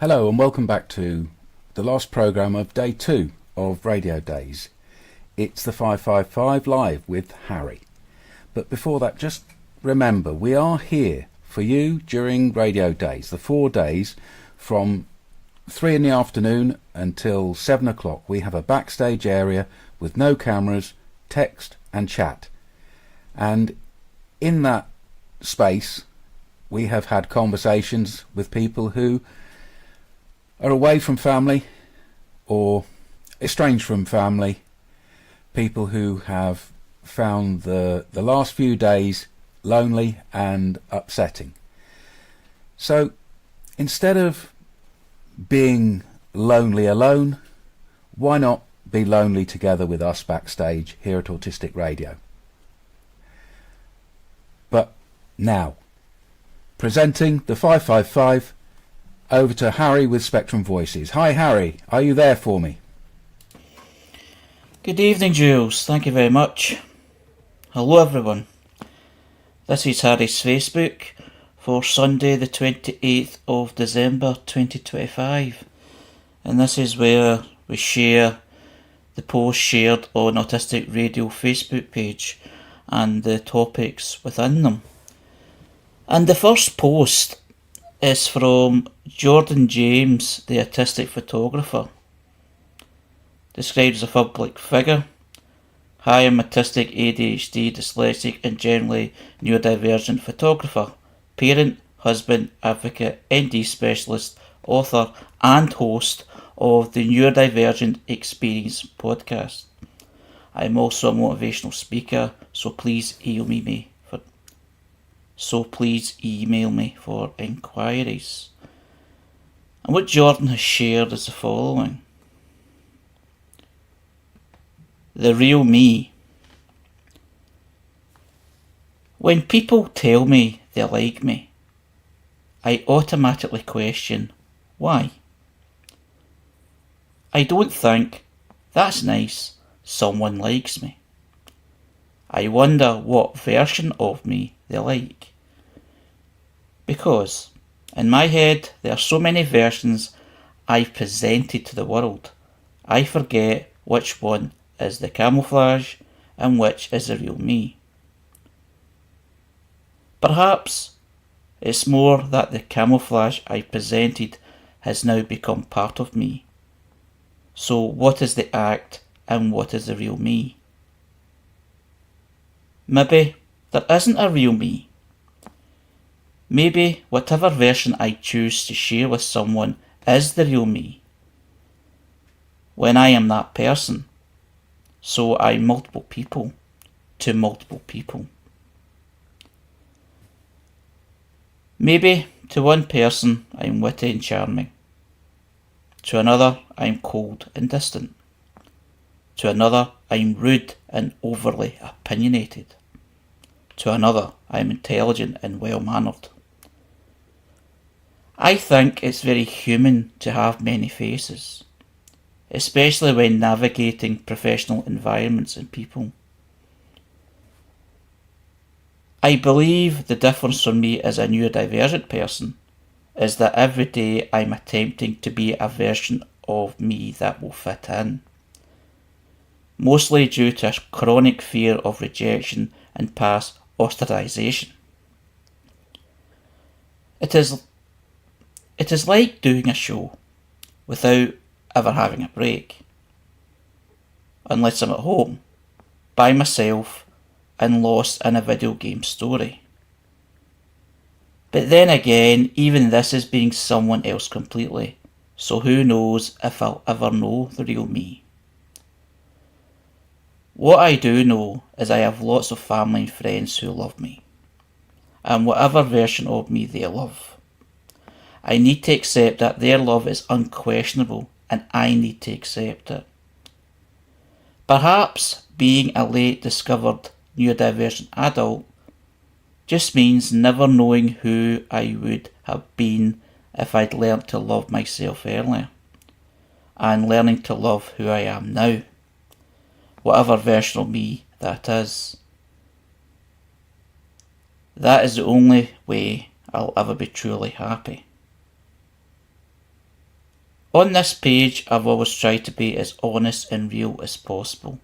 Hello and welcome back to the last programme of day 2 of Radio Days. It's the 555 Live with Harry. But before that, just remember, we are here for you during Radio Days, the 4 days from 3 in the afternoon until 7 o'clock. We have a backstage area with no cameras, text and chat. And in that space, we have had conversations with people who are away from family or estranged from family, people who have found the last few days lonely and upsetting. So instead of being lonely alone, why not be lonely together with us backstage here at Autistic Radio? But now, presenting the 555, over to Harry with Spectrum Voices. Hi Harry, are you there for me? Good evening, Jules. Thank you very much. Hello everyone. This is Harry's Facebook for Sunday the 28th of December 2025. And this is where we share the posts shared on Autistic Radio Facebook page and the topics within them. And the first post is from Jordan James, the autistic photographer. Described as a public figure. Hi, I'm autistic, ADHD, dyslexic and generally neurodivergent photographer, parent, husband, advocate, ND specialist, author and host of the Neurodivergent Experience podcast. I'm also a motivational speaker, so please email me for inquiries. And what Jordan has shared is the following. The real me. When people tell me they like me, I automatically question why. I don't think, that's nice, someone likes me. I wonder what version of me they like. Because in my head there are so many versions I've presented to the world, I forget which one is the camouflage and which is the real me. Perhaps it's more that the camouflage I presented has now become part of me. So what is the act and what is the real me? Maybe there isn't a real me. Maybe whatever version I choose to share with someone is the real me. When I am that person, so I'm multiple people to multiple people. Maybe to one person I'm witty and charming. To another I'm cold and distant. To another I'm rude and overly opinionated. To another I'm intelligent and well-mannered. I think it's very human to have many faces, especially when navigating professional environments and people. I believe the difference for me as a neurodivergent person is that every day I'm attempting to be a version of me that will fit in, mostly due to a chronic fear of rejection and past ostracization. It is like doing a show without ever having a break, unless I'm at home, by myself and lost in a video game story. But then again, even this is being someone else completely, so who knows if I'll ever know the real me. What I do know is I have lots of family and friends who love me, and whatever version of me they love. I need to accept that their love is unquestionable and I need to accept it. Perhaps being a late discovered neurodivergent adult just means never knowing who I would have been if I'd learnt to love myself earlier, and learning to love who I am now, whatever version of me that is. That is the only way I'll ever be truly happy. On this page, I've always tried to be as honest and real as possible.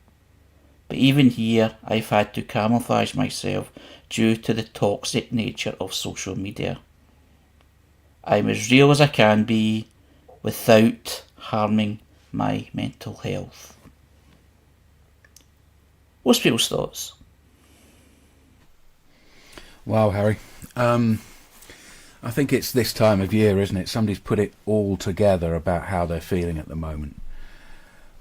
But even here, I've had to camouflage myself due to the toxic nature of social media. I'm as real as I can be without harming my mental health. What's people's thoughts? Wow, Harry. I think it's this time of year, isn't it? Somebody's put it all together about how they're feeling at the moment.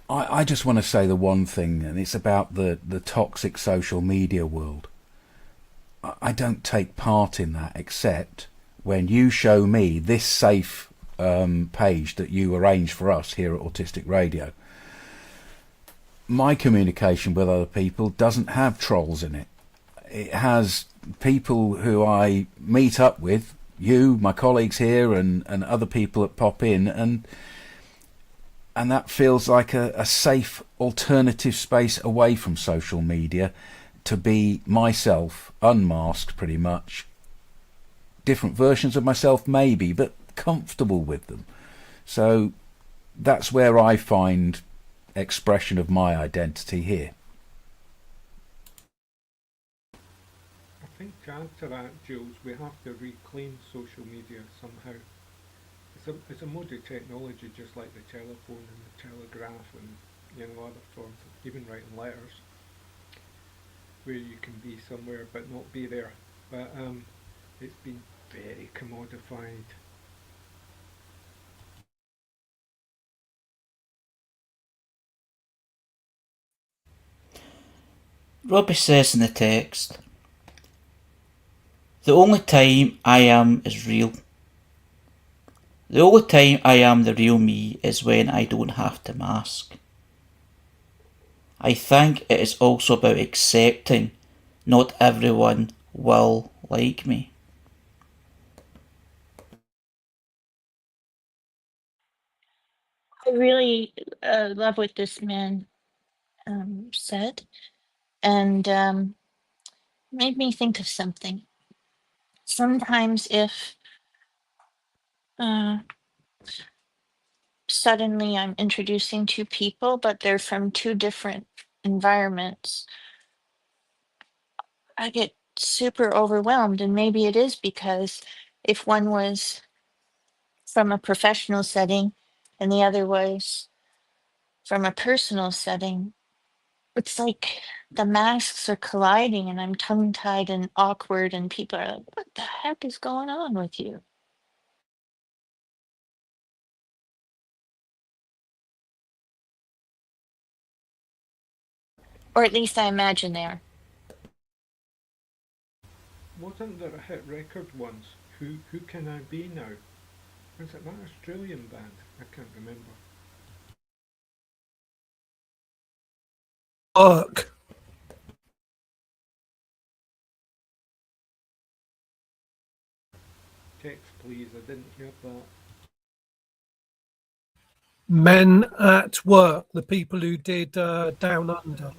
I just want to say the one thing, and it's about the toxic social media world. I don't take part in that except when you show me this safe page that you arrange for us here at Autistic Radio. My communication with other people doesn't have trolls in it. It has people who I meet up with, you, my colleagues here, and other people that pop in, and that feels like a safe alternative space away from social media to be myself, unmasked pretty much. Different versions of myself maybe, but comfortable with them. So that's where I find expression of my identity here. I think to add to that, Jules, we have to reclaim social media somehow. It's a mode of technology, just like the telephone and the telegraph and other forms, even writing letters, where you can be somewhere but not be there. But it's been very commodified. Robbie says in the text, "The only time I am is real. The only time I am the real me is when I don't have to mask. I think it is also about accepting not everyone will like me." I really love what this man said, and made me think of something. Sometimes, if uh, suddenly I'm introducing two people, but they're from two different environments, I get super overwhelmed. And maybe it is because if one was from a professional setting and the other was from a personal setting, it's like the masks are colliding and I'm tongue tied and awkward, and people are like, what the heck is going on with you? Or at least I imagine they are. Wasn't there a hit record once? Who Can I Be Now? Was it that Australian band? I can't remember. Work. Text please, I didn't hear that. Men at Work, the people who did Down Under.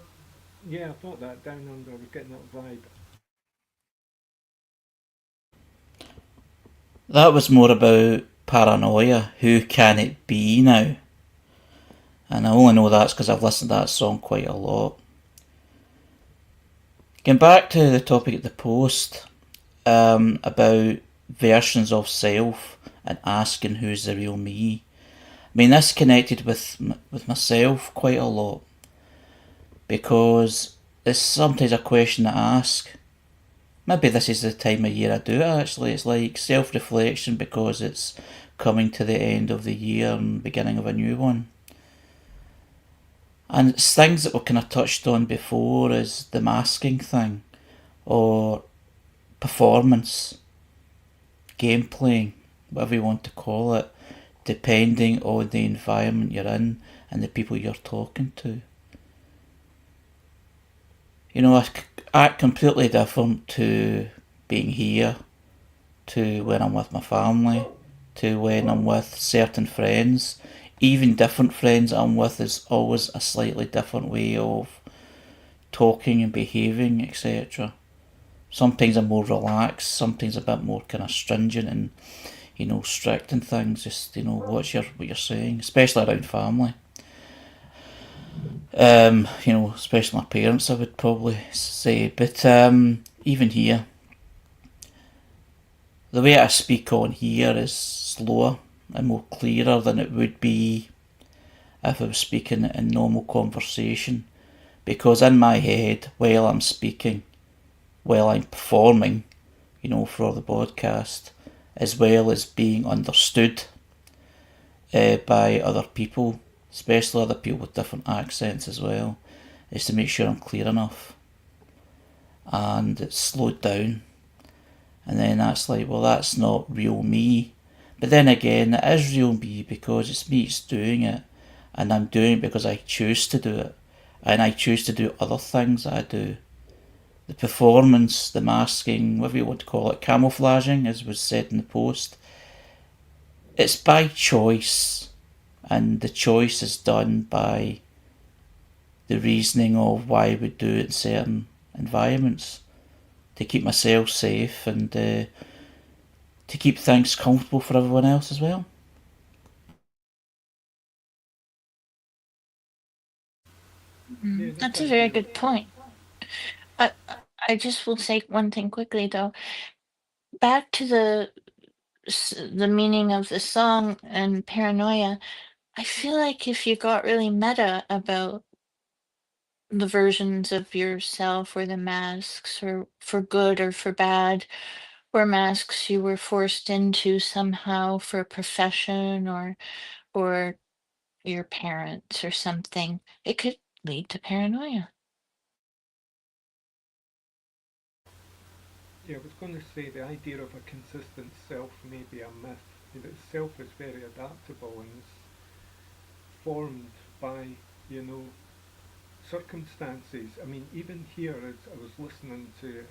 Yeah, I thought that Down Under was getting that vibe. That was more about paranoia. Who can it be now? And I only know that's because I've listened to that song quite a lot. Getting back to the topic at the post, about versions of self and asking who's the real me. I mean, this connected with myself quite a lot, because it's sometimes a question to ask. Maybe this is the time of year I do it actually. It's like self-reflection because it's coming to the end of the year and beginning of a new one. And it's things that we kind of touched on before, is the masking thing, or performance, game playing, whatever you want to call it, depending on the environment you're in and the people you're talking to. You know, I act completely different to being here, to when I'm with my family, to when I'm with certain friends. Even different friends I'm with is always a slightly different way of talking and behaving, etc. Sometimes I'm more relaxed, sometimes a bit more kind of stringent and, strict and things. Just, what you're saying, especially around family. Especially my parents, I would probably say. But even here, the way I speak on here is slower and more clearer than it would be if I was speaking in normal conversation. Because in my head, while I'm speaking, while I'm performing, for the podcast, as well as being understood by other people, especially other people with different accents as well, is to make sure I'm clear enough. And it's slowed down. And then that's like, well, that's not real me. But then again, it is real me because it's me that's doing it. And I'm doing it because I choose to do it. And I choose to do other things that I do. The performance, the masking, whatever you want to call it, camouflaging, as was said in the post, it's by choice. And the choice is done by the reasoning of why I would do it in certain environments. To keep myself safe and to keep things comfortable for everyone else as well. Yeah, That's a very good point. I just will say one thing quickly though. Back to the meaning of the song and paranoia. I feel like if you got really meta about the versions of yourself or the masks, or for good or for bad, or masks you were forced into somehow for a profession or your parents or something, it could lead to paranoia. Yeah, I was going to say the idea of a consistent self may be a myth. Self is very adaptable and is formed by, you know, circumstances. I mean, even here, as I was listening to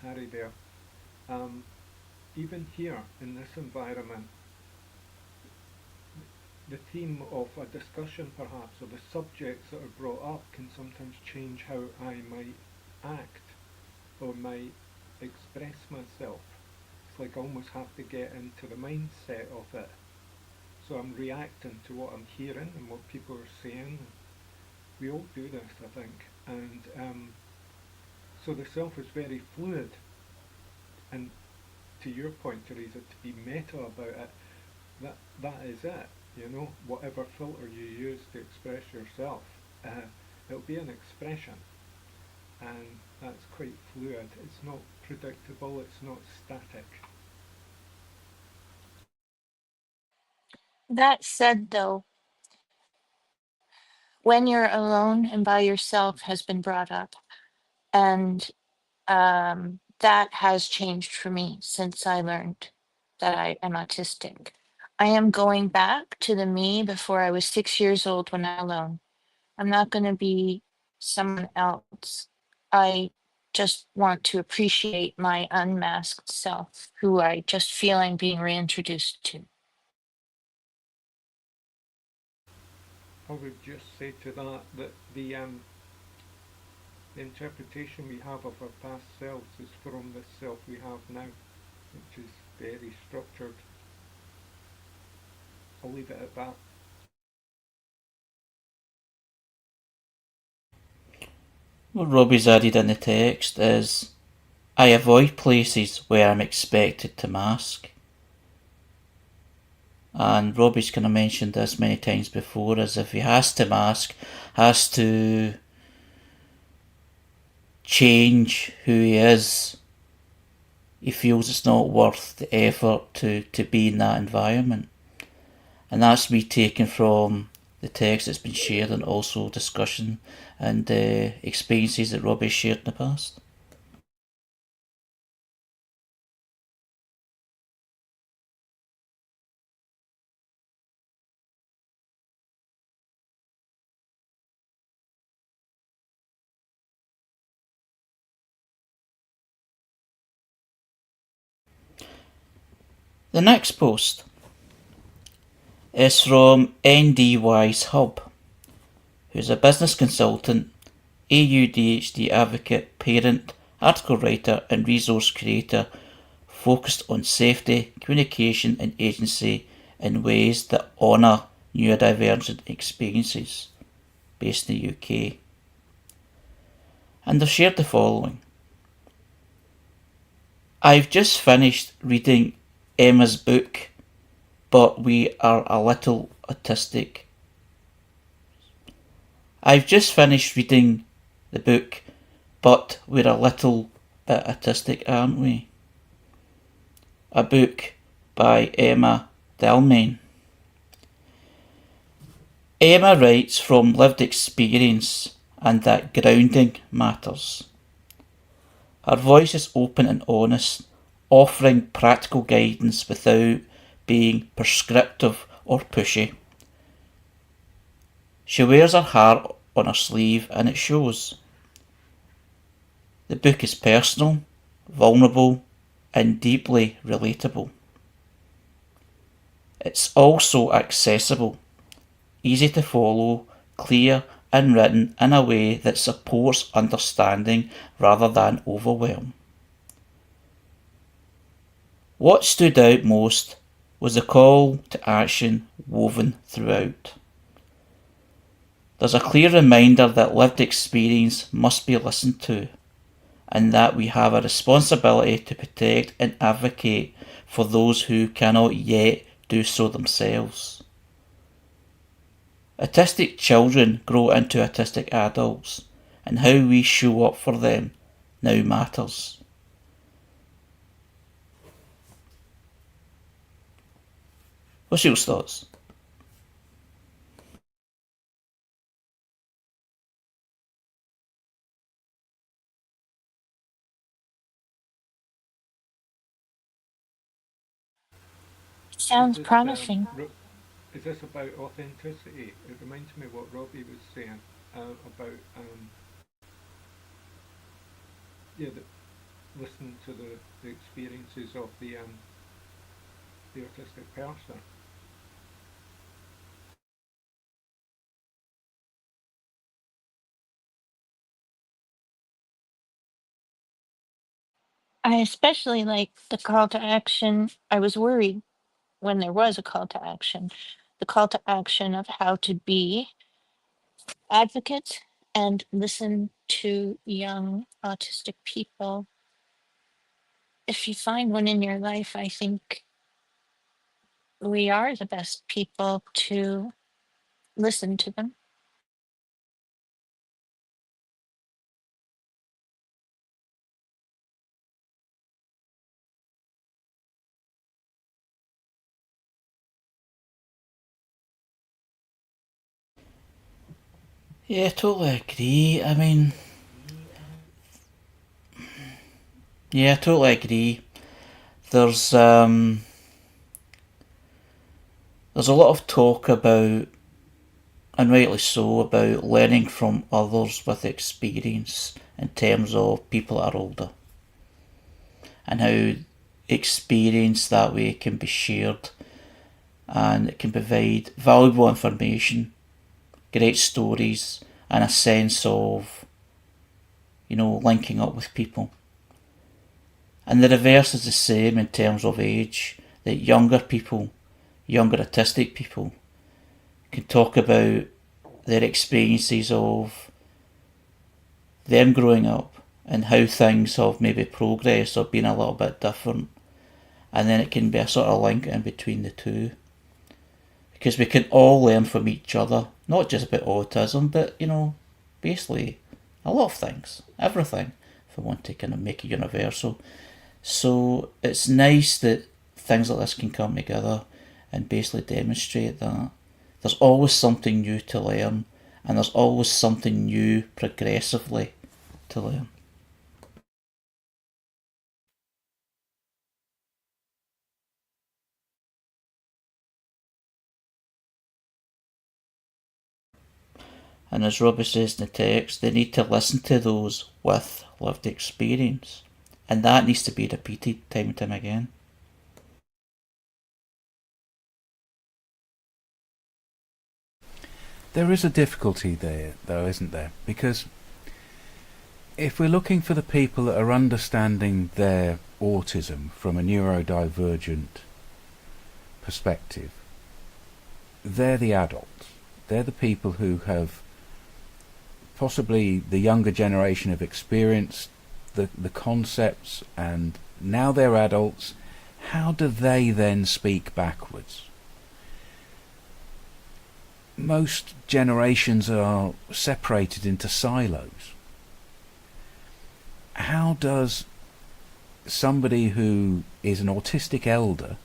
Harry there, even here in this environment, the theme of a discussion perhaps, or the subjects that are brought up can sometimes change how I might act or might express myself. It's like I almost have to get into the mindset of it. So I'm reacting to what I'm hearing and what people are saying. We all do this, I think. And so the self is very fluid. And to your point, Teresa, to be meta about it, that is it. You know, whatever filter you use to express yourself, it'll be an expression. And that's quite fluid. It's not predictable, it's not static. That said, though, when you're alone and by yourself has been brought up, and that has changed for me since I learned that I am autistic. I am going back to the me before I was 6 years old when I'm alone. I'm not going to be someone else. I just want to appreciate my unmasked self, who I just feel I'm being reintroduced to. I would just say to that that the interpretation we have of our past selves is from the self we have now, which is very structured. I'll leave it at that. What Robbie's added in the text is, I avoid places where I'm expected to mask. And Robbie's kind of mentioned this many times before, as if he has to mask, has to change who he is. He feels it's not worth the effort to be in that environment. And that's me taken from the text that's been shared, and also discussion and experiences that Robbie shared in the past. The next post is from NDY's Hub, who's a business consultant, AUDHD advocate, parent, article writer and resource creator focused on safety, communication and agency in ways that honour neurodivergent experiences, based in the UK. And they've shared the following. I've just finished reading Emma's book, But We Are a Little Autistic. I've just finished reading the book, But We're a Little Bit Autistic, Aren't We? A book by Emma Delmain. Emma writes from lived experience and that grounding matters. Her voice is open and honest, offering practical guidance without being prescriptive or pushy. She wears her heart on her sleeve and it shows. The book is personal, vulnerable and deeply relatable. It's also accessible, easy to follow, clear and written in a way that supports understanding rather than overwhelm. What stood out most was the call to action woven throughout. There's a clear reminder that lived experience must be listened to, and that we have a responsibility to protect and advocate for those who cannot yet do so themselves. Autistic children grow into autistic adults, and how we show up for them now matters. What's your thoughts? Sounds Is this, promising. is this about authenticity? It reminds me of what Robbie was saying about listening to the experiences of the autistic person. I especially like the call to action. I was worried when there was a call to action, the call to action of how to be advocates and listen to young autistic people. If you find one in your life, I think we are the best people to listen to them. Yeah, I totally agree. I mean, yeah, I totally agree. There's a lot of talk about, and rightly so, about learning from others with experience in terms of people that are older, and how experience that way can be shared and it can provide valuable information, great stories, and a sense of, linking up with people. And the reverse is the same in terms of age, that younger autistic people, can talk about their experiences of them growing up and how things have maybe progressed or been a little bit different. And then it can be a sort of link in between the two. Because we can all learn from each other, not just about autism, but, basically a lot of things, everything, if we want to kind of make it universal. So it's nice that things like this can come together and basically demonstrate that there's always something new to learn, and there's always something new progressively to learn. And as Robbie says in the text, they need to listen to those with lived experience. And that needs to be repeated time and time again. There is a difficulty there, though, isn't there? Because if we're looking for the people that are understanding their autism from a neurodivergent perspective, they're the adults. They're the people who have, possibly the younger generation, have experienced the concepts, and now they're adults. How do they then speak backwards? Most generations are separated into silos. How does somebody who is an autistic elder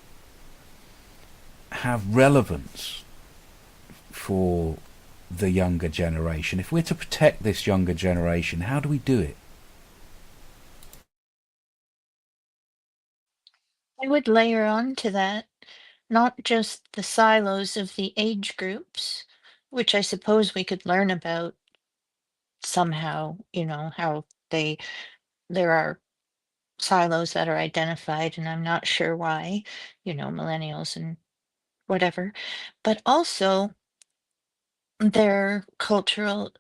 have relevance for the younger generation? If we're to protect this younger generation, how do we do it? I would layer on to that not just the silos of the age groups, which I suppose we could learn about somehow, how there are silos that are identified, and I'm not sure why, millennials and whatever, but also their cultural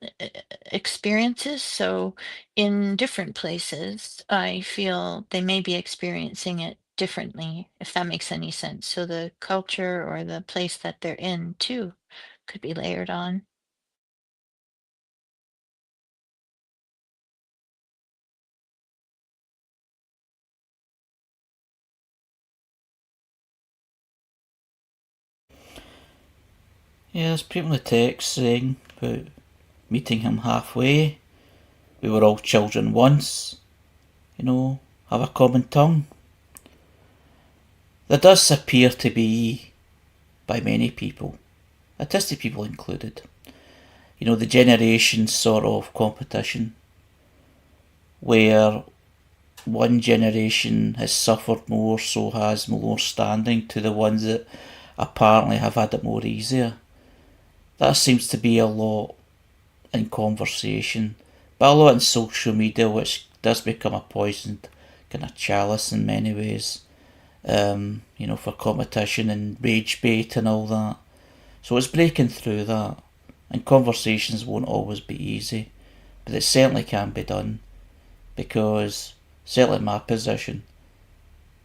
experiences. So in different places, I feel they may be experiencing it differently, if that makes any sense. So the culture or the place that they're in too could be layered on. Yeah, there's people in the text saying about meeting him halfway. We were all children once, have a common tongue. There does appear to be, by many people, autistic people included, the generation sort of competition where one generation has suffered more, so has more standing to the ones that apparently have had it more easier. That seems to be a lot in conversation, but a lot in social media, which does become a poisoned kind of chalice in many ways, for competition and rage bait and all that. So it's breaking through that, and conversations won't always be easy, but it certainly can be done, because certainly in my position,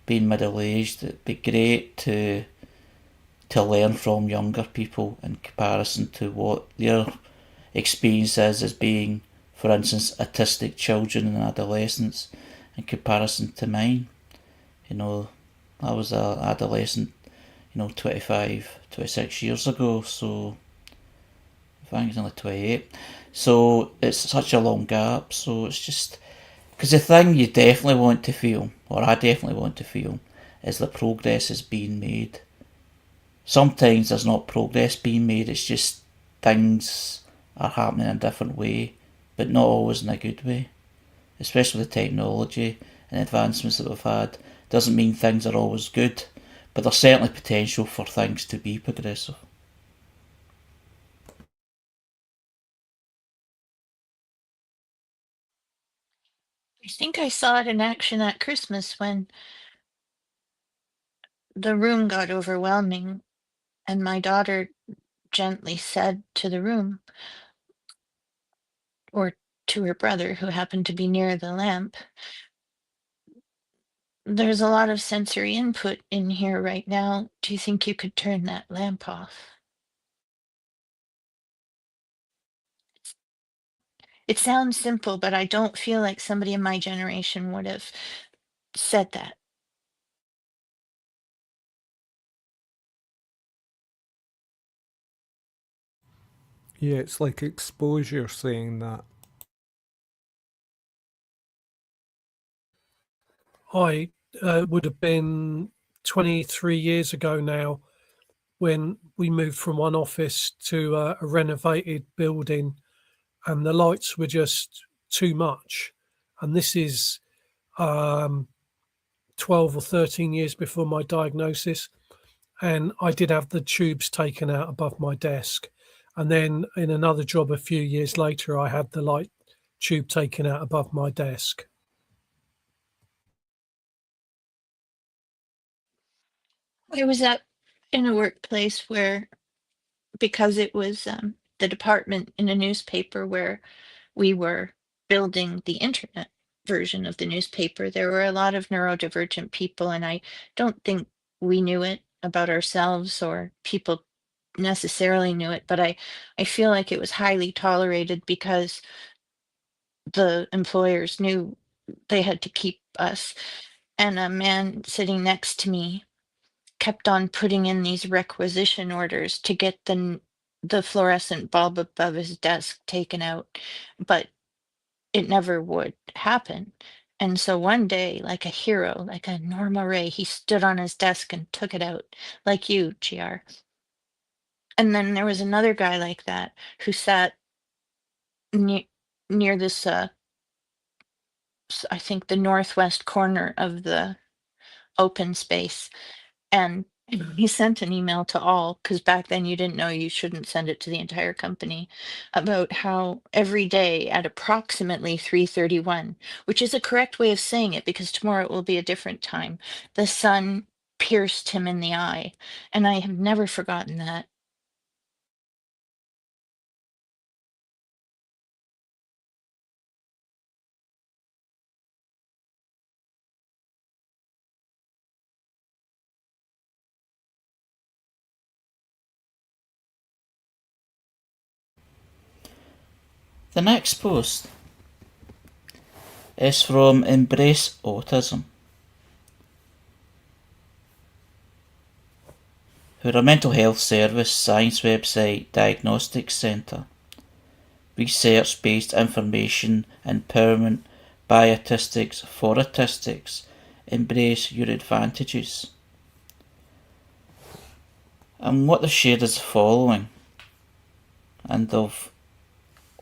being middle-aged, it'd be great to learn from younger people in comparison to what their experience is as being, for instance, autistic children and adolescents in comparison to mine. I was an adolescent, 25, 26 years ago, so I think it's only 28. So it's such a long gap, so it's just, because the thing you definitely want to feel, or I definitely want to feel, is that progress is being made. Sometimes there's not progress being made, it's just things are happening in a different way, but not always in a good way. Especially with technology and advancements that we've had, doesn't mean things are always good, but there's certainly potential for things to be progressive. I think I saw it in action at Christmas when the room got overwhelming and my daughter gently said to the room, or to her brother who happened to be near the lamp, "There's a lot of sensory input in here right now. Do you think you could turn that lamp off?" It sounds simple, but I don't feel like somebody in my generation would have said that. Yeah, it's like exposure saying that. I would have been 23 years ago now when we moved from one office to a renovated building, and the lights were just too much. And this is 12 or 13 years before my diagnosis. And I did have the tubes taken out above my desk. And then in another job a few years later, I had the light tube taken out above my desk. I was in a workplace where, because it was the department in a newspaper where we were building the internet, version of the newspaper. There were a lot of neurodivergent people, and I don't think we knew it about ourselves or people necessarily knew it, but I feel like it was highly tolerated because the employers knew they had to keep us. And a man sitting next to me kept on putting in these requisition orders to get the fluorescent bulb above his desk taken out, but it never would happen. And so one day, like a hero, like a Norma Ray, he stood on his desk and took it out, like you, GR. And then there was another guy like that who sat near this, I think the northwest corner of the open space. And he sent an email to all, because back then you didn't know you shouldn't send it to the entire company, about how every day at approximately 3:31, which is a correct way of saying it because tomorrow it will be a different time, the sun pierced him in the eye. And I have never forgotten that. The next post is from Embrace Autism, who are a mental health service, science website, diagnostics centre, research-based information, empowerment by autistics for autistics. Embrace your advantages. And what they've shared is the following, and they've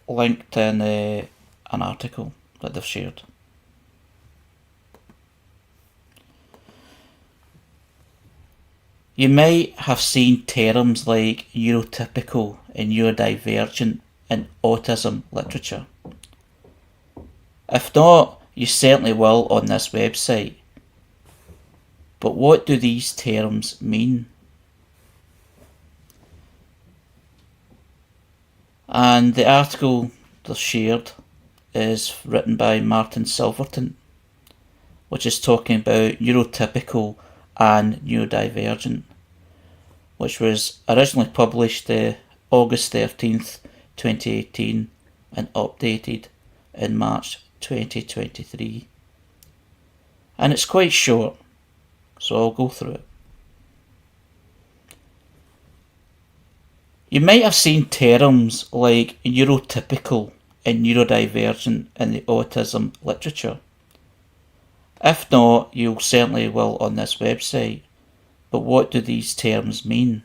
linked in an article that they've shared. You might have seen terms like neurotypical and neurodivergent in autism literature. If not, you certainly will on this website. But what do these terms mean? And the article they've shared is written by Martin Silverton, which is talking about neurotypical and neurodivergent, which was originally published August 13th, 2018 and updated in March 2023. And it's quite short, so I'll go through it. You might have seen terms like neurotypical and neurodivergent in the autism literature. If not, you certainly will on this website. But what do these terms mean?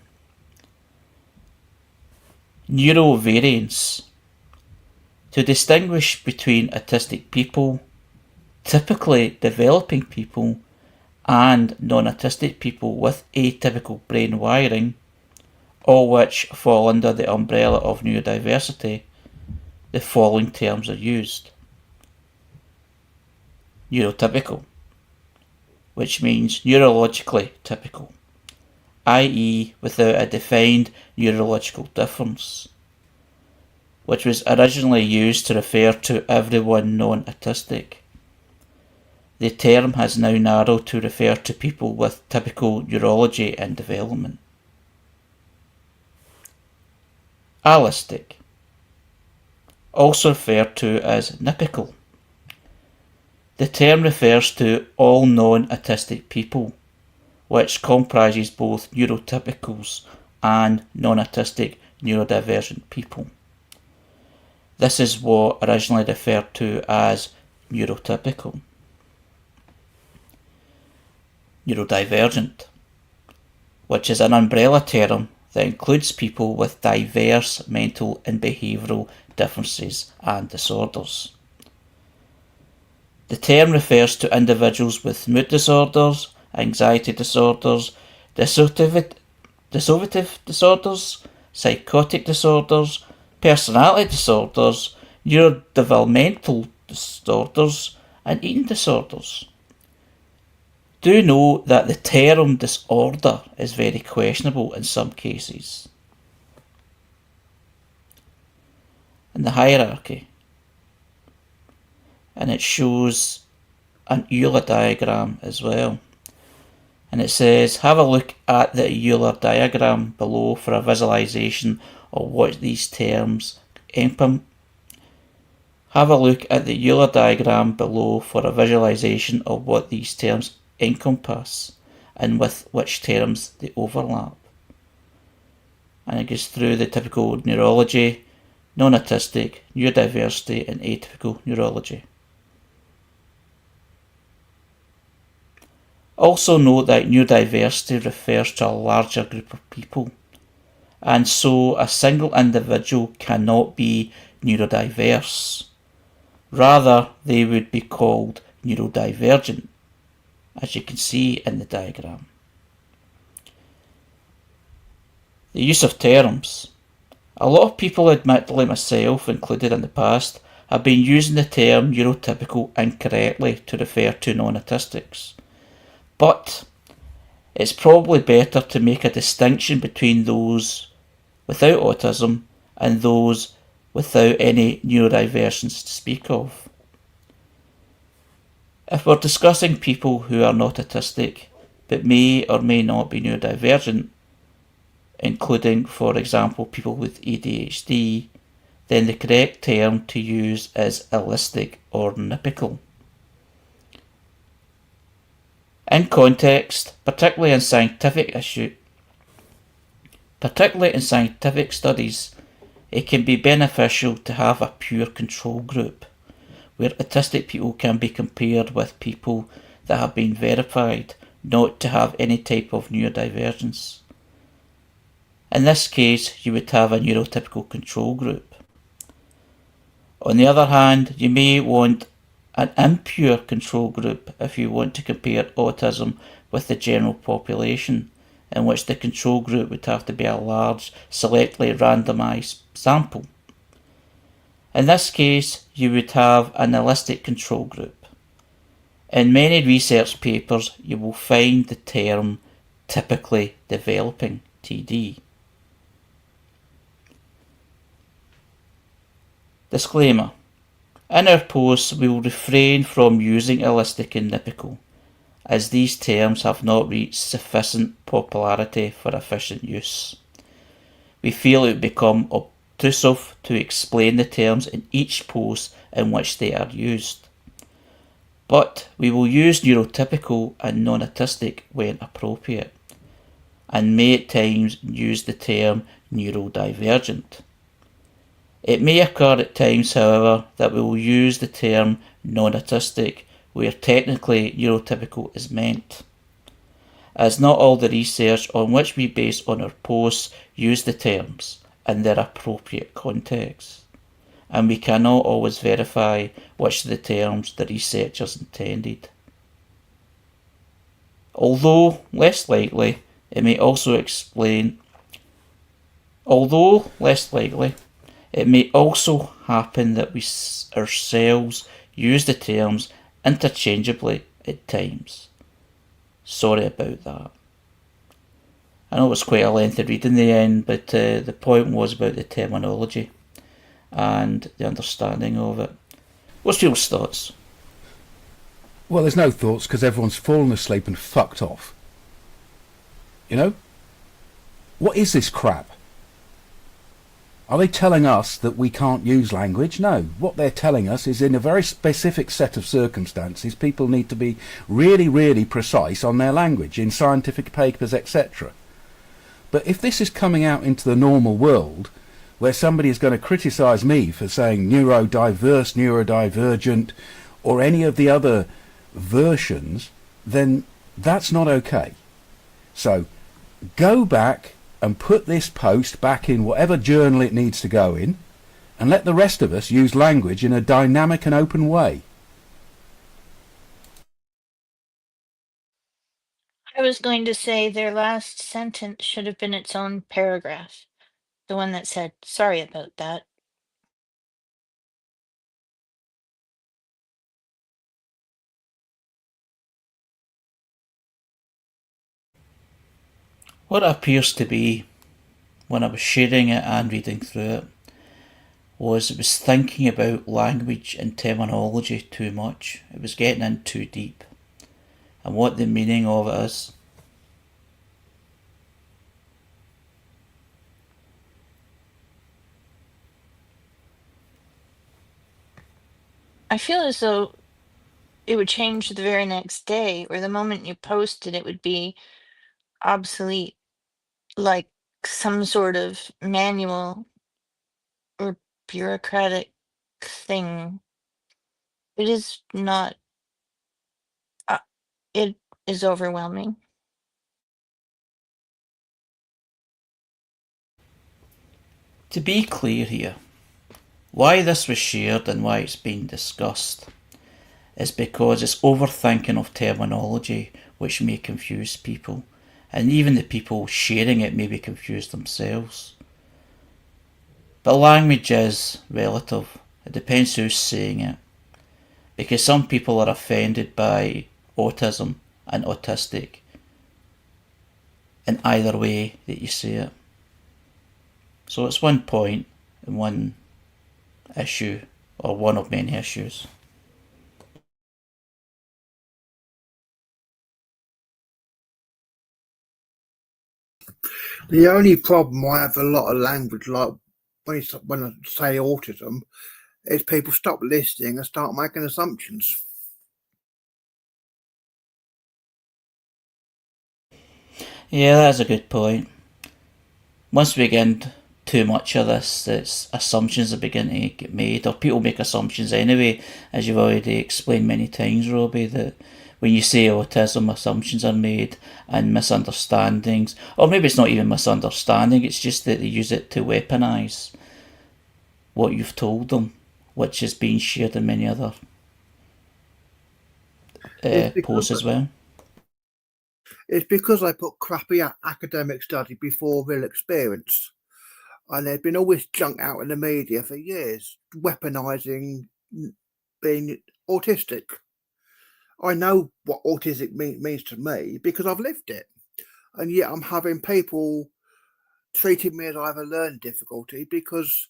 Neurovariance. To distinguish between autistic people, typically developing people, and non-autistic people with atypical brain wiring, all which fall under the umbrella of neurodiversity, the following terms are used. Neurotypical, which means neurologically typical, i.e. without a defined neurological difference, which was originally used to refer to everyone non-autistic. The term has now narrowed to refer to people with typical neurology and development. Allistic, also referred to as nypical. The term refers to all non-autistic people, which comprises both neurotypicals and non-autistic neurodivergent people. This is what originally referred to as neurotypical. Neurodivergent, which is an umbrella term that includes people with diverse mental and behavioural differences and disorders. The term refers to individuals with mood disorders, anxiety disorders, dissociative disorders, psychotic disorders, personality disorders, neurodevelopmental disorders, and eating disorders. Do note that the term disorder is very questionable in some cases. In the hierarchy, and it shows an Euler diagram as well. And it says, have a look at the Euler diagram below for a visualization of what these terms encompass. Have a look at the Euler diagram below for a visualization of what these terms encompass and with which terms they overlap. And it goes through the typical neurology, non-autistic, neurodiversity and atypical neurology. Also note that neurodiversity refers to a larger group of people, and so a single individual cannot be neurodiverse. Rather, they would be called neurodivergent, as you can see in the diagram. The use of terms. A lot of people, admittedly myself included in the past, have been using the term neurotypical incorrectly to refer to non-autistics. But it's probably better to make a distinction between those without autism and those without any neurodivergence to speak of. If we're discussing people who are not autistic but may or may not be neurodivergent, including, for example, people with ADHD, then the correct term to use is allistic or nypical. In context, particularly in scientific studies, it can be beneficial to have a pure control group, where autistic people can be compared with people that have been verified not to have any type of neurodivergence. In this case, you would have a neurotypical control group. On the other hand, you may want an impure control group if you want to compare autism with the general population, in which the control group would have to be a large, selectly randomised sample. In this case, you would have an allistic control group. In many research papers, you will find the term typically developing, TD. Disclaimer. In our posts, we will refrain from using allistic and nypical, as these terms have not reached sufficient popularity for efficient use. We feel it would become obtrusive to explain the terms in each post in which they are used. But we will use neurotypical and non-autistic when appropriate, and may at times use the term neurodivergent. It may occur at times, however, that we will use the term non-autistic where technically neurotypical is meant, as not all the research on which we base on our posts use the terms in their appropriate context, and we cannot always verify which of the terms the researchers intended. Although less likely, it may also happen that we ourselves use the terms interchangeably at times. Sorry about that. I know it was quite a lengthy read in the end, but the point was about the terminology and the understanding of it. What's people's thoughts? Well, there's no thoughts because everyone's fallen asleep and fucked off. You know? What is this crap? Are they telling us that we can't use language? No. What they're telling us is in a very specific set of circumstances, people need to be really, really precise on their language in scientific papers, etc. But if this is coming out into the normal world, where somebody is going to criticise me for saying neurodiverse, neurodivergent, or any of the other versions, then that's not okay. So go back and put this post back in whatever journal it needs to go in, and let the rest of us use language in a dynamic and open way. I was going to say their last sentence should have been its own paragraph. The one that said, sorry about that. What it appears to be, when I was sharing it and reading through it, was it was thinking about language and terminology too much. It was getting in too deep. And what the meaning of it is. I feel as though it would change the very next day, or the moment you posted, it would be obsolete, like some sort of manual or bureaucratic thing. It is not, it is overwhelming. To be clear here, why this was shared and why it's been discussed is because it's overthinking of terminology which may confuse people, and even the people sharing it may be confused themselves. But language is relative. It depends who's saying it. Because some people are offended by autism and autistic in either way that you say it. So it's one point and one issue, or one of many issues. The only problem I have with a lot of language, like when I say autism, is people stop listening and start making assumptions. Yeah, that's a good point. Once we get into too much of this, it's assumptions that begin to get made, or people make assumptions anyway, as you've already explained many times, Robbie, that when you say autism, assumptions are made and misunderstandings, or maybe it's not even misunderstanding, it's just that they use it to weaponise what you've told them, which is being shared in many other posts as well. It's because I put crappy academic study before real experience. And there's been all this junk out in the media for years, weaponising being autistic. I know what autistic means to me because I've lived it. And yet I'm having people treating me as I have a learning difficulty because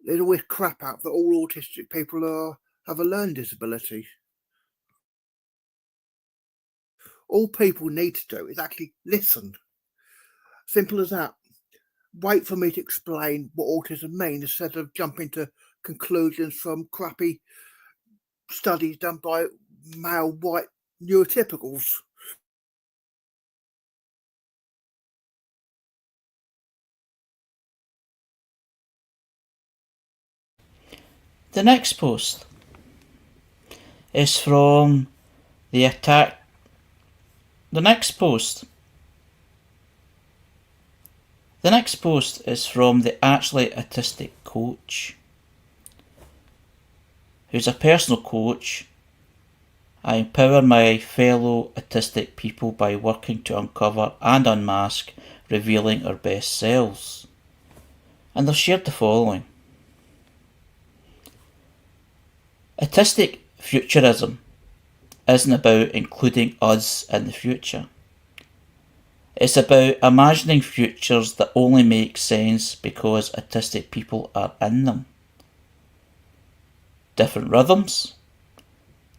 there's always crap out that all autistic people have a learning disability. All people need to do is actually listen. Simple as that. Wait for me to explain what autism means instead of jumping to conclusions from crappy studies done by male white neurotypicals. The next post is from the attack. The next post is from the Actually Autistic Coach, who's a personal coach. I empower my fellow autistic people by working to uncover and unmask revealing our best selves. And they've shared the following. Autistic futurism isn't about including us in the future. It's about imagining futures that only make sense because autistic people are in them. Different rhythms,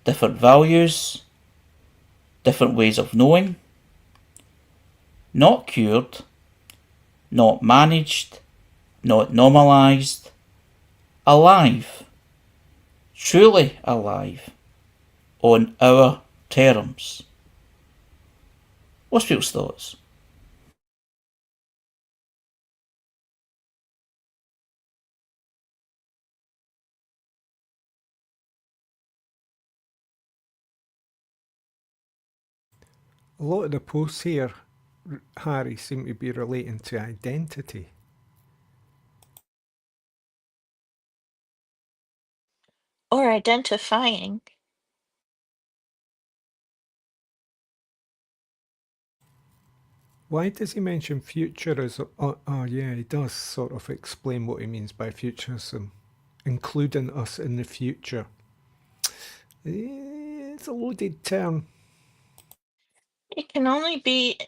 different values, different ways of knowing. Not cured, not managed, not normalised. Alive. Truly alive. On our terms. What's people's thoughts? A lot of the posts here, Harry, seem to be relating to identity. Or identifying. Why does he mention futurism? Oh, yeah, he does sort of explain what he means by futurism, including us in the future. It's a loaded term. It can only be,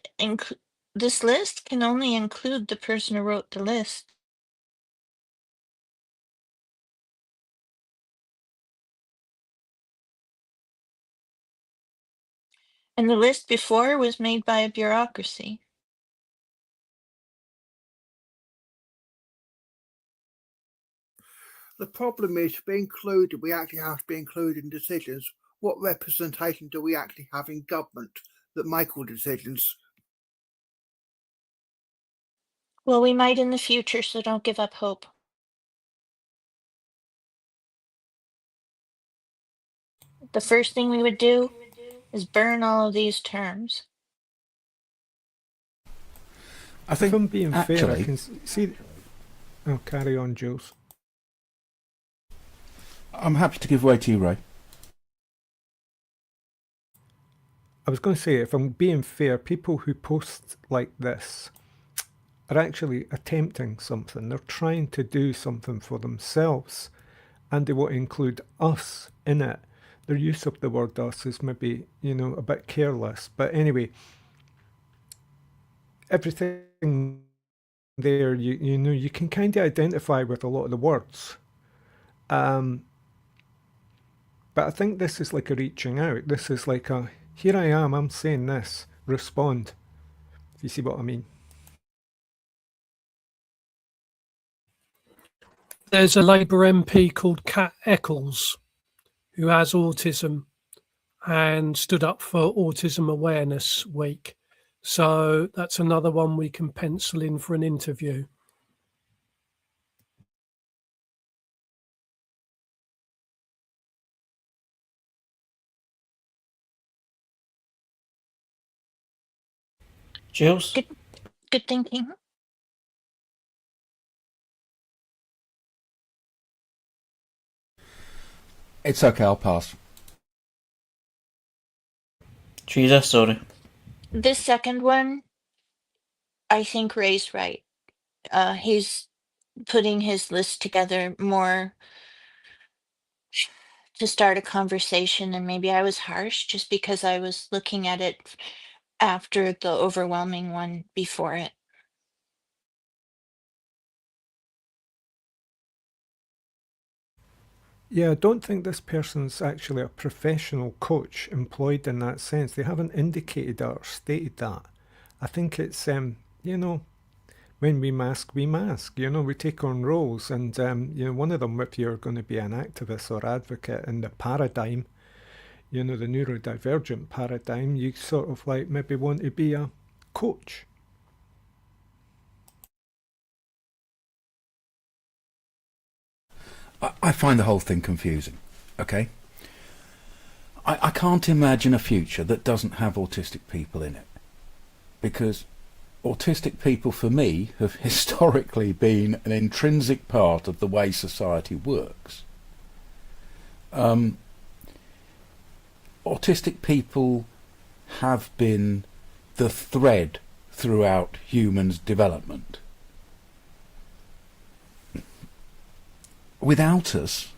this list can only include the person who wrote the list. And the list before was made by a bureaucracy. The problem is to be included, we actually have to be included in decisions. What representation do we actually have in government that make all decisions? Well, we might in the future, so don't give up hope. The first thing we would do is burn all of these terms. I If I'm think being fair, I actually, can see. Oh, carry on, Jules. I'm happy to give way to you, Ray. I was going to say, if I'm being fair, people who post like this are actually attempting something. They're trying to do something for themselves, and they want to include us in it. Their use of the word us is maybe, a bit careless. But anyway, everything there, you can kind of identify with a lot of the words. But I think this is like a reaching out. This is like a, here I am, I'm saying this, respond. If you see what I mean. There's a Labour MP called Kat Eccles who has autism and stood up for Autism Awareness Week. So that's another one we can pencil in for an interview. Jules? Good thinking. It's okay, I'll pass. Cheetah, sorry. This second one, I think Ray's right. He's putting his list together more to start a conversation, and maybe I was harsh just because I was looking at it after the overwhelming one before it. Yeah, I don't think this person's actually a professional coach employed in that sense. They haven't indicated that or stated that. I think it's, when we mask, we mask. We take on roles. And, one of them, if you're going to be an activist or advocate in the paradigm, the neurodivergent paradigm, you sort of like maybe want to be a coach. I find the whole thing confusing, okay? I can't imagine a future that doesn't have autistic people in it. Because autistic people, for me, have historically been an intrinsic part of the way society works. Autistic people have been the thread throughout humans' development. Without us,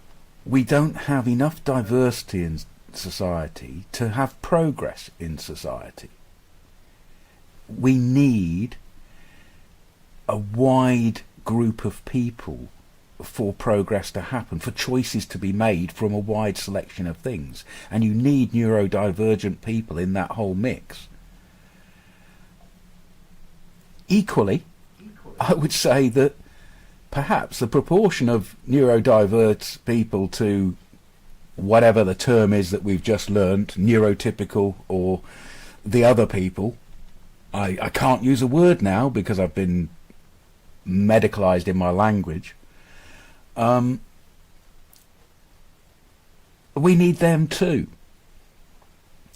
we don't have enough diversity in society to have progress in society. We need a wide group of people for progress to happen, for choices to be made from a wide selection of things. And you need neurodivergent people in that whole mix. Equally, I would say that perhaps the proportion of neurodiverse people to whatever the term is that we've just learnt, neurotypical or the other people, I can't use a word now because I've been medicalised in my language. We need them too.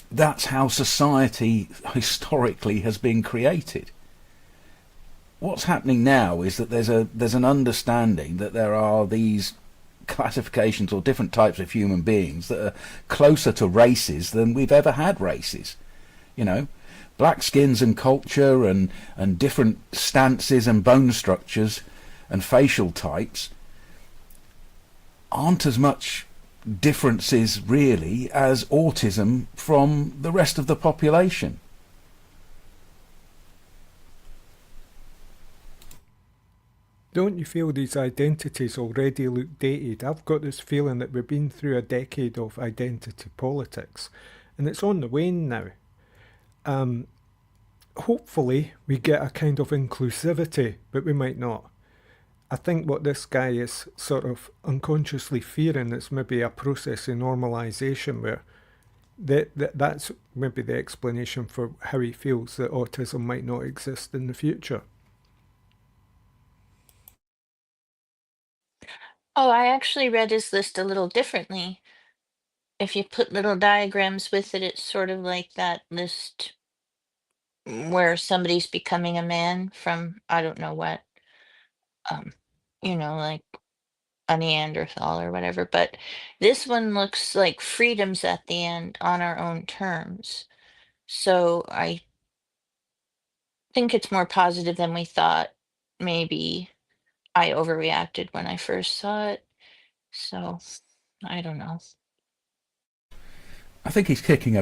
That's how society historically has been created. What's happening now is that there's an understanding that there are these classifications or different types of human beings that are closer to races than we've ever had races. Black skins and culture and different stances and bone structures and facial types aren't as much differences really as autism from the rest of the population. Don't you feel these identities already look dated? I've got this feeling that we've been through a decade of identity politics, and it's on the wane now. Hopefully we get a kind of inclusivity, but we might not. I think what this guy is sort of unconsciously fearing is maybe a process of normalisation where that's maybe the explanation for how he feels that autism might not exist in the future. Oh, I actually read his list a little differently. If you put little diagrams with it, it's sort of like that list where somebody's becoming a man from I don't know what, um, like a Neanderthal or whatever. But this one looks like freedoms at the end on our own terms. So I think it's more positive than we thought. Maybe I overreacted when I first saw it. So I don't know. I think he's kicking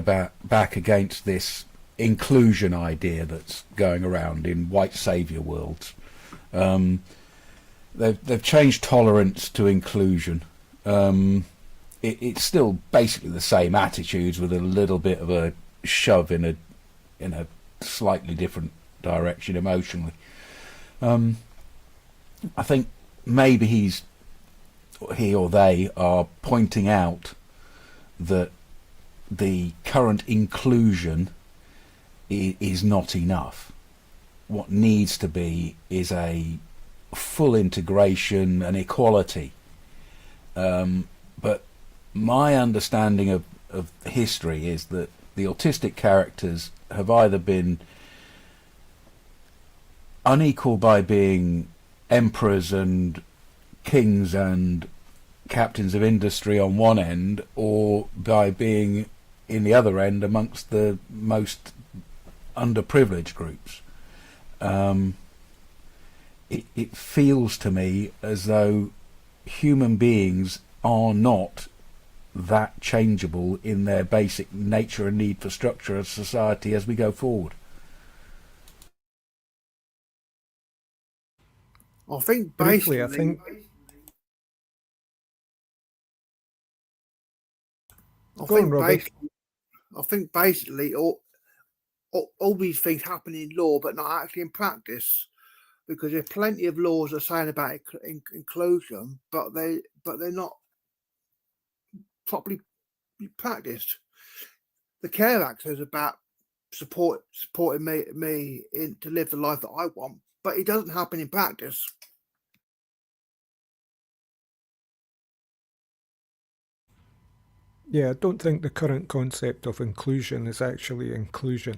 back against this inclusion idea that's going around in white saviour worlds. They've changed tolerance to inclusion. It's still basically the same attitudes with a little bit of a shove in a slightly different direction emotionally. I think maybe he or they are pointing out that the current inclusion is not enough. What needs to be is a full integration and equality. But my understanding of history is that the autistic characters have either been unequal by being emperors and kings and captains of industry on one end, or by being in the other end amongst the most underprivileged groups. It feels to me as though human beings are not that changeable in their basic nature and need for structure of society as we go forward. I think Briefly, basically, Go on, Robbie. I think basically all these things happen in law, but not actually in practice, because there's plenty of laws that are saying about inclusion, but they're not properly practiced. The Care Act is about supporting me in to live the life that I want, but it doesn't happen in practice. Yeah, I don't think the current concept of inclusion is actually inclusion.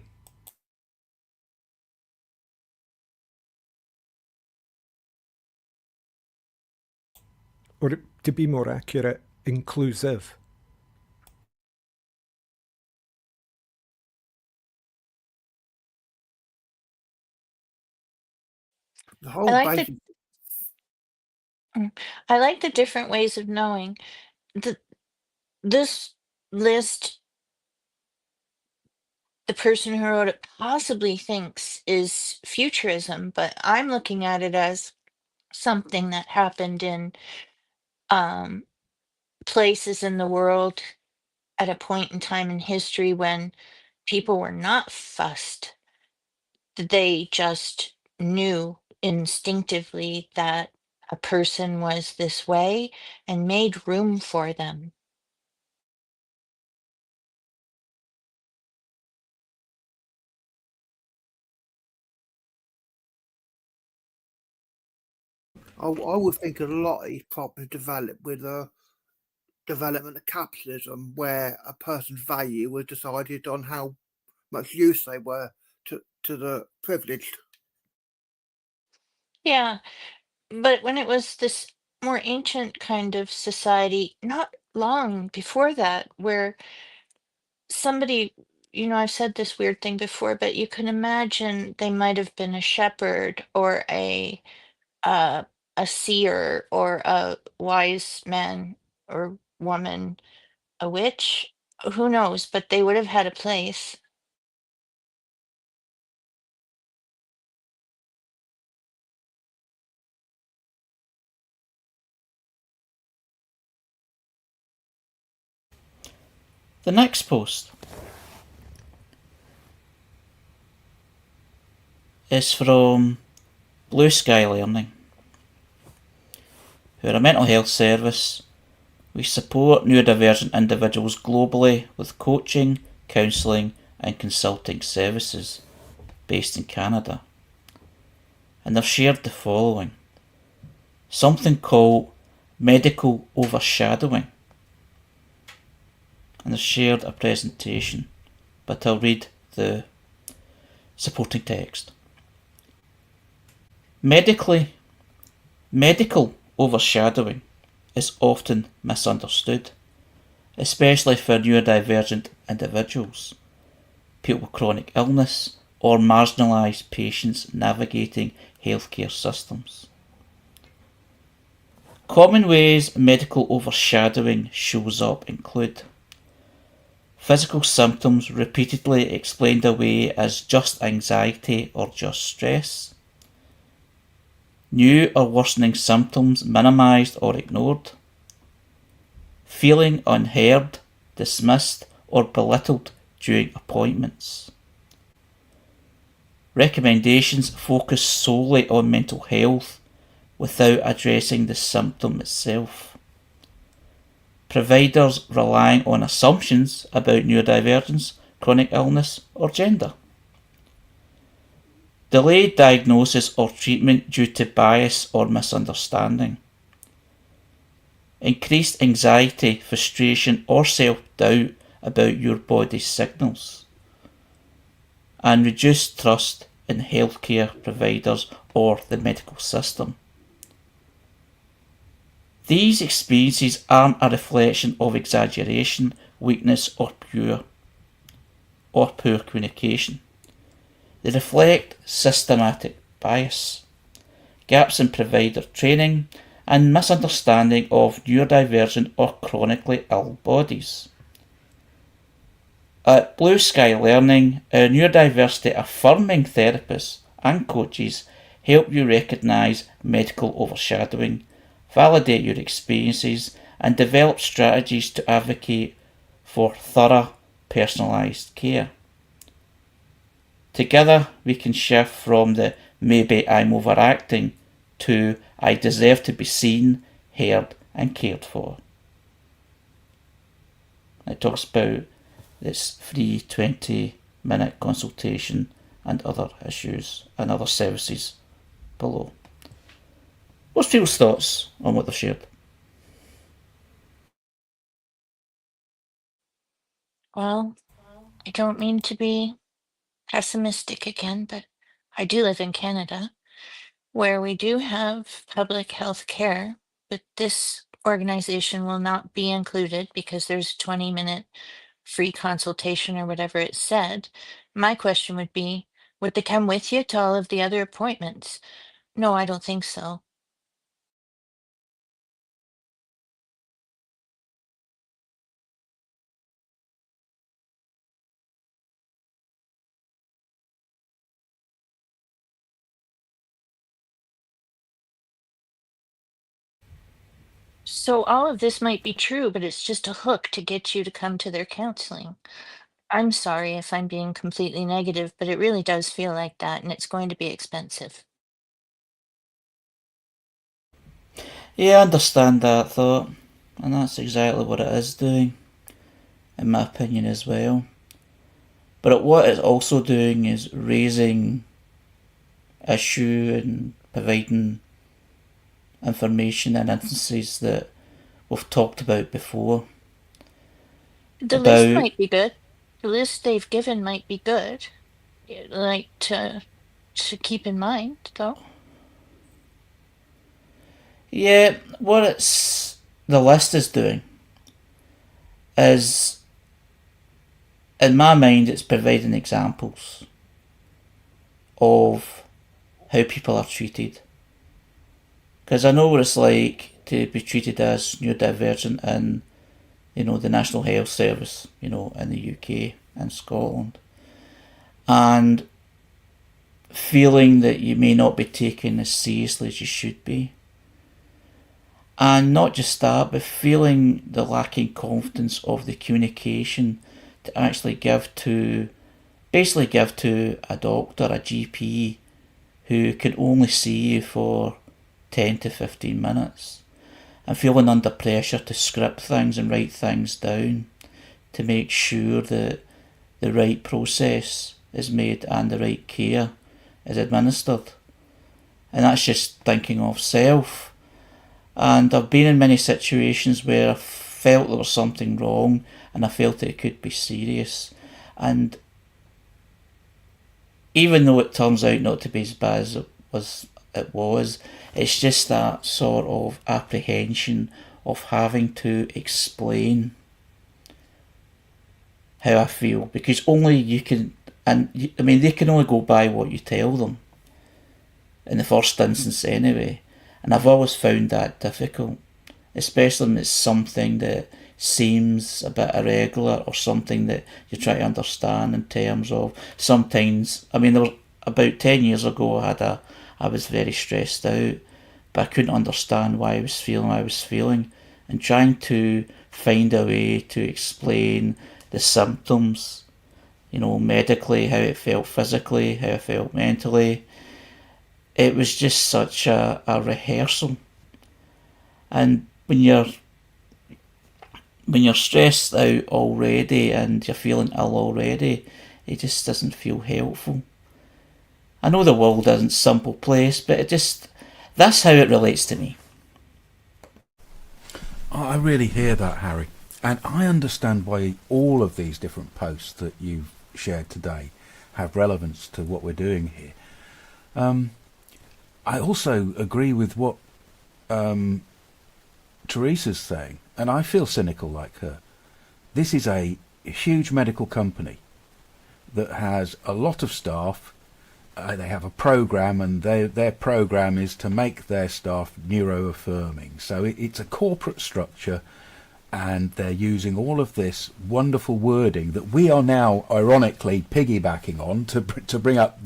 Or to be more accurate, inclusive. The I whole like the basic I like the different ways of knowing. This list, the person who wrote it possibly thinks is futurism, but I'm looking at it as something that happened in um, places in the world at a point in time in history when people were not fussed. They just knew instinctively that a person was this way and made room for them. I would think a lot is probably developed with the development of capitalism, where a person's value was decided on how much use they were to the privileged. Yeah, but when it was this more ancient kind of society, not long before that, where somebody, I've said this weird thing before, but you can imagine they might have been a shepherd or uh, a seer or a wise man or woman, a witch, who knows, but they would have had a place. The next post. is from Blue Sky Learning, who are a mental health service. We support neurodivergent individuals globally with coaching, counselling and consulting services based in Canada. And they've shared the following. Something called medical overshadowing. And they've shared a presentation, but I'll read the supporting text. Medical overshadowing is often misunderstood, especially for neurodivergent individuals, people with chronic illness, or marginalised patients navigating healthcare systems. Common ways medical overshadowing shows up include physical symptoms repeatedly explained away as just anxiety or just stress, new or worsening symptoms minimised or ignored, feeling unheard, dismissed or belittled during appointments. Recommendations focus solely on mental health without addressing the symptom itself. Providers relying on assumptions about neurodivergence, chronic illness or gender. Delayed diagnosis or treatment due to bias or misunderstanding. Increased anxiety, frustration or self-doubt about your body's signals. And reduced trust in healthcare providers or the medical system. These experiences aren't a reflection of exaggeration, weakness or poor communication. They reflect systematic bias, gaps in provider training, and misunderstanding of neurodivergent or chronically ill bodies. At Blue Sky Learning, our neurodiversity affirming therapists and coaches help you recognise medical overshadowing, validate your experiences, and develop strategies to advocate for thorough, personalised care. Together, we can shift from the maybe I'm overacting to I deserve to be seen, heard, and cared for. It talks about this free 20-minute consultation and other issues and other services below. What's people's thoughts on what they've shared? Well, I don't mean to be pessimistic again, but I do live in Canada, where we do have public health care, but this organization will not be included because there's a 20-minute free consultation or whatever it said. My question would be, would they come with you to all of the other appointments? No, I don't think so. So all of this might be true, but it's just a hook to get you to come to their counseling. I'm sorry if I'm being completely negative, but it really does feel like that, and it's going to be expensive. Yeah, I understand that thought, and that's exactly what it is doing, in my opinion as well. But what it's also doing is raising issue and providing information in instances that we've talked about before. The list might be good. The list they've given might be good, like to keep in mind, though. Yeah, what the list is doing is, in my mind, it's providing examples of how people are treated. Because I know what it's like to be treated as neurodivergent in, the National Health Service, in the UK and Scotland. And feeling that you may not be taken as seriously as you should be. And not just that, but feeling the lacking confidence of the communication to actually give to a doctor, a GP, who can only see you for 10 to 15 minutes and feeling under pressure to script things and write things down to make sure that the right process is made and the right care is administered. And that's just thinking of self. And I've been in many situations where I felt there was something wrong and I felt it could be serious. And even though it turns out not to be as bad as it was, it's just that sort of apprehension of having to explain how I feel, because only you can, and I mean, they can only go by what you tell them in the first instance anyway. And I've always found that difficult, especially when it's something that seems a bit irregular or something that you try to understand in terms of sometimes. I mean, there was about 10 years ago I was very stressed out, but I couldn't understand why I was feeling, and trying to find a way to explain the symptoms, medically, how it felt physically, how it felt mentally. It was just such a rehearsal. And when you're stressed out already and you're feeling ill already, it just doesn't feel helpful. I know the world isn't a simple place, but that's how it relates to me. I really hear that, Harry. And I understand why all of these different posts that you've shared today have relevance to what we're doing here. I also agree with what Teresa's saying, and I feel cynical like her. This is a huge medical company that has a lot of staff. They have a program, and their program is to make their staff neuroaffirming. So it's a corporate structure, and they're using all of this wonderful wording that we are now ironically piggybacking on to bring up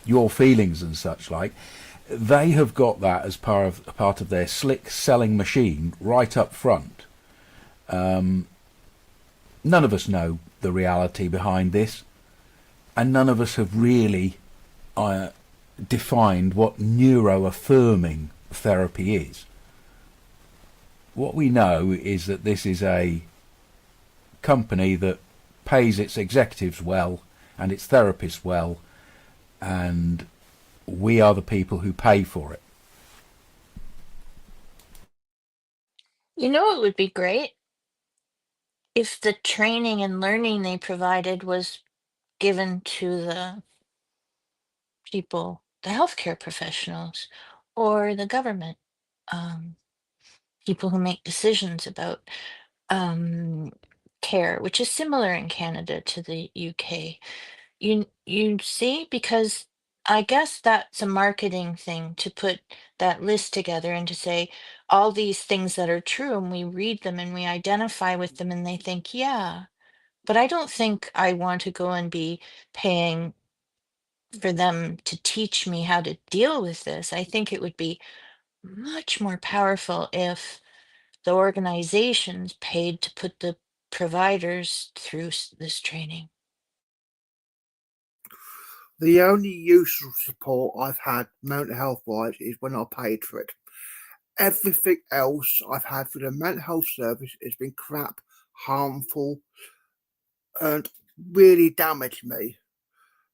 your feelings and such like. They have got that as part of their slick selling machine right up front. None of us know the reality behind this, and none of us have really defined what neuroaffirming therapy is. What we know is that this is a company that pays its executives well and its therapists well, and we are the people who pay for it. It would be great if the training and learning they provided was given to the people, the healthcare professionals, or the government, people who make decisions about care, which is similar in Canada to the UK. You see, because I guess that's a marketing thing to put that list together and to say all these things that are true, and we read them and we identify with them, and they think, yeah, but I don't think I want to go and be paying for them to teach me how to deal with this. I think it would be much more powerful if the organizations paid to put the providers through this training. The only useful support I've had mental health wise is when I paid for it. Everything else I've had for the mental health service has been crap, harmful, and really damaged me.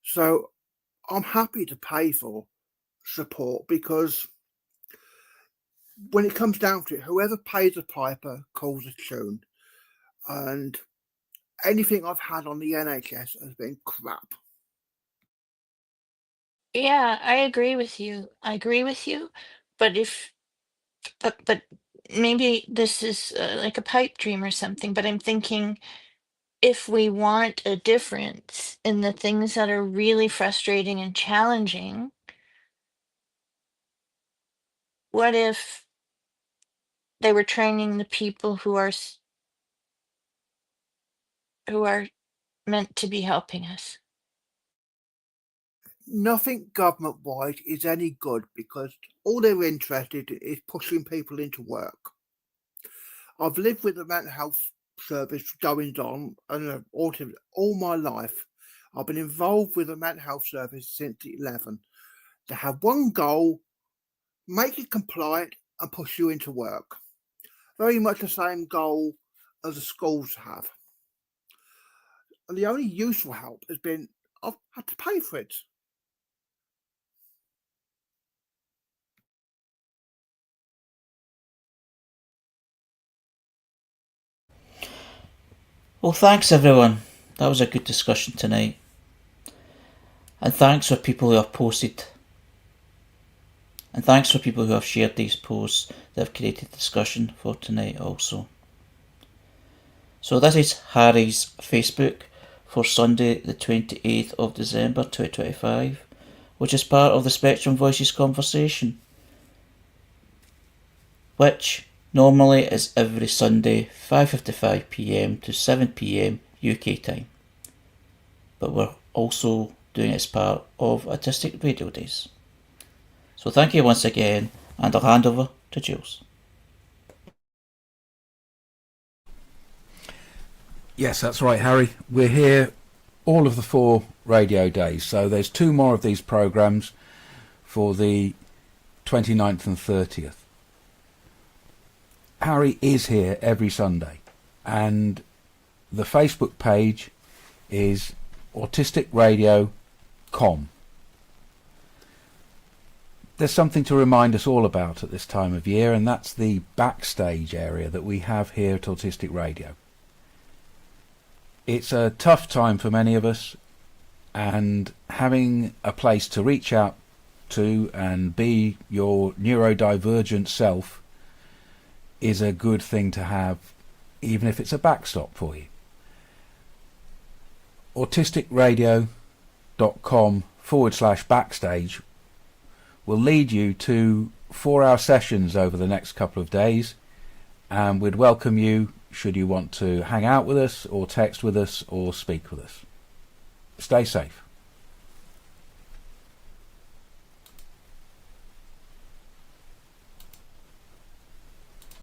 So I'm happy to pay for support, because when it comes down to it, whoever pays the piper calls the tune. And anything I've had on the NHS has been crap. Yeah, I agree with you. But but maybe this is like a pipe dream or something. But I'm thinking, if we want a difference in the things that are really frustrating and challenging, what if they were training the people who are meant to be helping us? Nothing government wide is any good, because all they're interested in is pushing people into work. I've lived with the mental health service goings on and autism all my life. I've been involved with the mental health service since 11. They have one goal: make you compliant and push you into work. Very much the same goal as the schools have. And the only useful help has been I've had to pay for it. Well, thanks everyone. That was a good discussion tonight. And thanks for people who have posted. And thanks for people who have shared these posts that have created discussion for tonight also. So this is Harry's Facebook for Sunday the 28th of December 2025, which is part of the Spectrum Voices conversation, which normally is every Sunday 5:55pm to 7pm UK time. But we're also doing it as part of Autistic Radio Days. So thank you once again, and I'll hand over to Jules. Yes, that's right, Harry. We're here all of the 4 radio days. So there's 2 more of these programmes for the 29th and 30th. Harry is here every Sunday, and the Facebook page is autisticradio.com. There's something to remind us all about at this time of year, and that's the backstage area that we have here at Autistic Radio. It's a tough time for many of us, and having a place to reach out to and be your neurodivergent self is a good thing to have, even if it's a backstop for you. autisticradio.com/backstage will lead you to 4-hour sessions over the next couple of days, and we'd welcome you should you want to hang out with us or text with us or speak with us. Stay safe.